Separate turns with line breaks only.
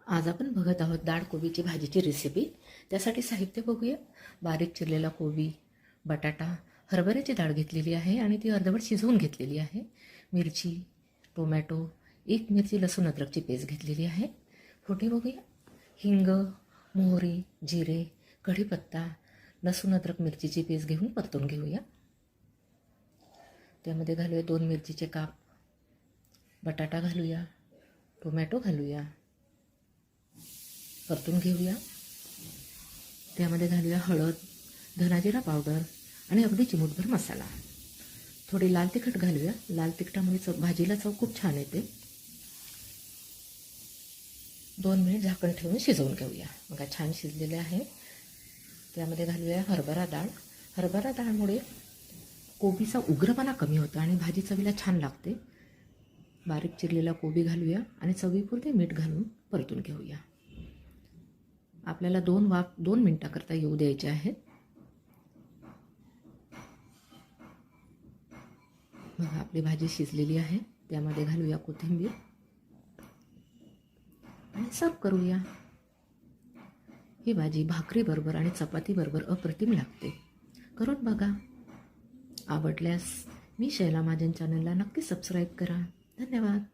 आज आपण बघत आहोत डाळ कोबीची भाजीची रेसिपी। त्यासाठी साहित्य बघूया। बारीक चिरलेला कोबी, बटाटा, हरभऱ्याची डाळ घेतलेली आहे आणि ती अर्धवट शिजवून घेतलेली आहे। मिरची, टोमॅटो, एक मिरची, लसूण अद्रकची पेस्ट घेतलेली आहे। फोडणी बघूया। हिंग, मोहरी, जिरे, कढीपत्ता, लसूण अद्रक मिरचीची पेस्ट घेऊन परतून घेऊया। त्यामध्ये घालूया 2 मिरचीचे काप, बटाटा घालूया, टोमॅटो घालूया, परतून घेऊया। त्यामध्ये घालूया हळद, धना जिरा पावडर आणि अगदी चिमूटभर मसाला। थोडी लाल तिखट घालूया। लाल तिखटामुळे भाजीला चव खूप छान येते। 2 मिनिट झाकण ठेवून शिजवून घेऊया। बघा छान शिजलेले आहे। त्यामध्ये घालूया हरभरा डाळ। हरभरा डाळमुळे कोबीचा उग्रपणा कमी होतो आणि भाजी चवीला छान लागते। बारीक चिरलेला कोबी घालूया आणि चवीपुरते मीठ घालून परतून घेऊया। आपल्याला 2 मिनिटाकरता येऊ द्यायचे आहेत। बघा आपली भाजी शिजलेली आहे। त्यामध्ये घालूया कोथिंबीर आणि सर्व करूया। ही भाजी भाकरीबरोबर आणि चपातीबरोबर अप्रतिम लागते। करून बघा। आवडल्यास मी शैला महाजन चॅनलला नक्की सबस्क्राईब करा। धन्यवाद।